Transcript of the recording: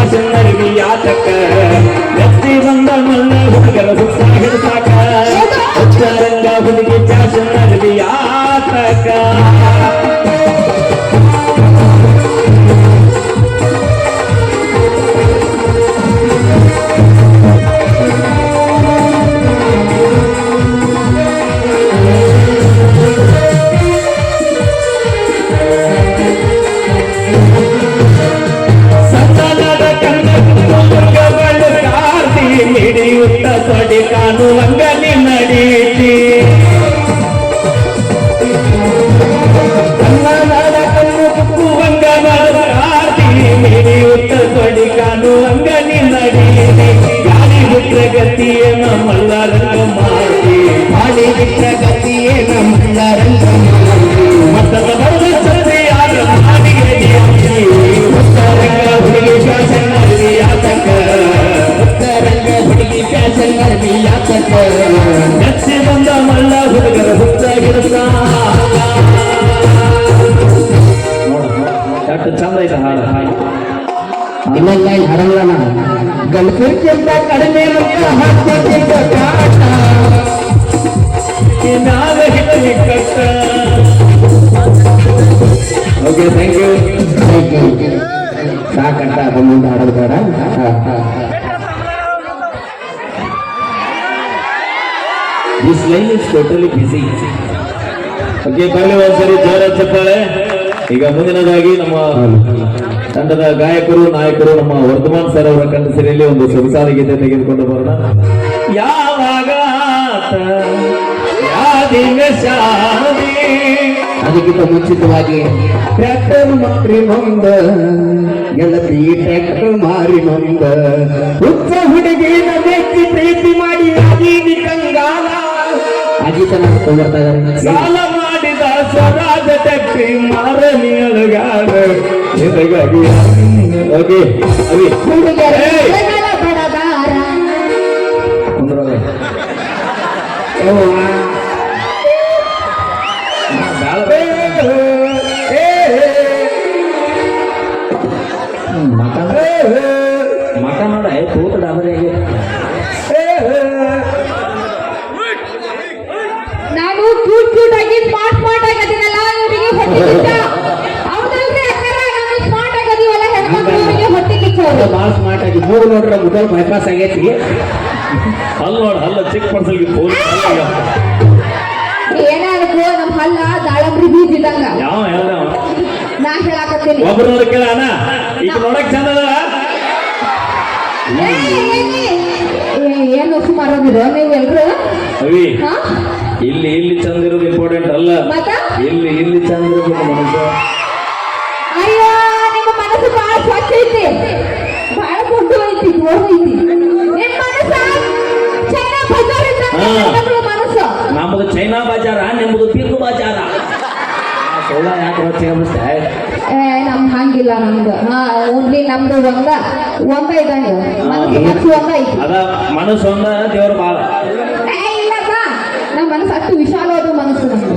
fashion ಅರಿವಿ ಯಾತಕ ಎತ್ತಿ ಬಂದ ಮಲ್ಲ ಹುಡುಗರ ಹುಟ್ಟ ಹಿಡ್ಸಾಕ ಉತ್ತರಂಗ ಹುಡುಗಿ ಫ್ಯಾಷನ್ ಅರಿವಿ ಯಾತಕ ಹಿಡಿಯುತ್ತ ತೊಡಿ ಕಾಣುವಂಗನಿ ನಡೀತಿ ಕನ್ನಡ ಕಣ್ಣು ಕುಕ್ಕುವಂಗ ಕಾರ್ತಿ ಹಿಡಿಯುತ್ತ ತೊಡಿ ಕಾಣುವಂಗನಿ ನಡೀತಿ ಗಾಳಿ ಬಿಟ್ರ ಗತಿಯೇನ ಮಲ್ಲರಂಗ ಮಾಡಿ ಗಾಳಿ ಬಿಟ್ರ ಗತಿಯೇನ ಮಲ್ಲರಂಗ ಮಾಡಿ ಮತದ ಬರದ ಸರಿಯಾದ ಮಾಡಿಗೆ ಉತ್ತರಂಗ ಹುಡುಗಿ ಫ್ಯಾಷನ್ ಅರಿವಿ ಯಾತಕ ಉತ್ತರಂಗ ಹುಡುಗಿ ಫ್ಯಾಷನ್ ಅರಿವಿ ಯಾತಕ ಎತ್ತಿ ಬಂದ ಮಲ್ಲ ಹುಡುಗರ ಹುಟ್ಟ ಗಿಡಸ ಎಷ್ಟು ಚಂದ ಐತೆ ಹಾಡು ಇನ್ನೊಂದು ಲೈನ್ ಹಾಡಲ್ಲ ನಾನು ಗಲ್ಫಿರ್ಕಿಂತ ಕಡಿಮೆ ಅಂತ ಹಾಕ್ತಿದ್ದ ಕಾಟ ಮ್ಯಾಲ ಹಿಡಿ ಕಟ್ಟ ಓಕೆ ಥ್ಯಾಂಕ್ ಯು ಸಾಕಂತ ಮುಂದೆ ಹಾಡೋದು ಬೇಡ ದಿಸ್ ಲೈನ್ ಇಸ್ ಟೋಟಲಿ ಬಿಸಿ ಓಕೆ ಬರಲಿ ಒಂದ್ಸರಿ ಜೋರ ಚಪ್ಪಾಳೆ ಈಗ ಮುಂದಿನದಾಗಿ ನಮ್ಮ ತಂಡದ ಗಾಯಕರು ನಾಯಕರು ನಮ್ಮ ವರ್ಧಮಾನ್ ಸರ್ ಅವರ ಕಂಡಸಿರಿಯಲ್ಲಿ ಒಂದು ಸೊಗಸಾದ ಗೀತೆ ತೆಗೆದುಕೊಂಡು ಬರೋಣ ಯಾವಾಗ ಅದಕ್ಕಿಂತ ಮುಂಚಿತವಾಗಿ ಟ್ರ್ಯಾಕ್ಟರ್ ಮಾರಿ ನೊಂದ ಗೆಳತಿ ಟ್ರ್ಯಾಕ್ಟರ್ ಮಾರಿ ನೊಂದ ಹುಚ್ಚ ಹುಡುಗಿನ ವ್ಯಕ್ತಿ ಪ್ರೀತಿ ಮಾಡಿ ಅದೀನಿ ಕಂಗಾಲ ಅಜಿತನ ಬರ್ತಾ ಇದ್ದಾರೆ ಸಾಲ ಮಾಡಿದ ಸ್ವರಾಜ ಟ್ಯಾಕ್ಟ್ರಿ ಮಾರನಿ ಅಳಗಾರ ಎದಗಾಗಿ ಓಕೆ ಅವಿ ಮಠ ನೋಡ ತೂತ ಡಾಬರಿಗೆ ನಾನು ಕ್ಯೂಟ್ ಆಗಿ ಸ್ಮಾರ್ಟ್ ಆಗಿ ಅದನ್ನೆಲ್ಲ ಇವರಿಗೆ ಹೊಟ್ಟೆ ಹೌದಲ್ರಿ ಅಕ್ಕರ ನಾನು ಸ್ಮಾರ್ಟ್ ಆಗದಿವಲ್ಲ ಹೆಣ್ಮಕ್ಳು ಇವರಿಗೆ ಹೊಟ್ಟೆ ಕಿಚ್ಚೋರು ಭಾಳ ಸ್ಮಾರ್ಟ್ ಆಗಿ ಮೂರು ನೋಡ್ರ ಮುದಲ್ ಬೈಪಾಸ್ ಆಗೈತಿ ಹಲ್ಲ ನೋಡ ಹಲ್ಲ ಚಿಕ್ಕ ಪಡಿಸಲ್ಗಿ ಏನಾದ್ರು ನಮ್ಮ ಹಲ್ಲ ದಾಳಂಬ್ರಿ ಬೀಜ ಇದ್ದಂಗ ಯಾವ ನಾ ಹೇಳಾಕತ್ತೀನಿ ಒಬ್ರು ನೋಡ ಕೇಳಣ ಈಗ ನೋಡಕ್ ಚಂದ ಅದ ಏನು ಸುಮಾರಾಗಿರೋ ನೀವು ಎಲ್ರು ಅವಿ ಇಲ್ಲಿ ಚಂದ ಇರೋದು ಇಂಪಾರ್ಟೆಂಟ್ ಅಲ್ಲ ಇಲ್ಲಿ ಚಂದ ಇರೋದು ಮನುಷ್ಯ ಅಯ್ಯೋ ನಿಮ್ಮ ಮನಸ್ಸು ಬಹಳ ಸ್ವಚ್ಛ ಐತಿ ಬಹಳ ದೊಡ್ಡ ಐತಿ ಐತಿ ನಿಮ್ಮ ಮನಸ್ಸ ಚೈನಾ ಬಜಾರ್ ಇದ್ದಂಗ ಮನಸ್ಸು ನಮ್ಮದು ಚೈನಾ ಬಜಾರ ನಿಮ್ಮದು ಪಿಕ್ಕು ಬಜಾರ ಸೋಳ ಯಾಕೆ ಹೊಚ್ಚೆ ನಮ್ ಹಂಗಿಲ್ಲ ನಮ್ದು ಓನ್ಲಿ ನಮ್ದು ಒಂದ ಇದ್ದಂಗ ಮನಸ್ಸು ಒಂದ ಐತಿ ಅದ ಮನಸ್ಸು ಒಂದ ದೇವ್ರ ಬಾಳ ಇಲ್ಲಪ್ಪ ನಮ್ಮ ಮನಸ್ಸು ಅಷ್ಟು ವಿಶಾಲವಾದ ಮನಸ್ಸು ನಮ್ದು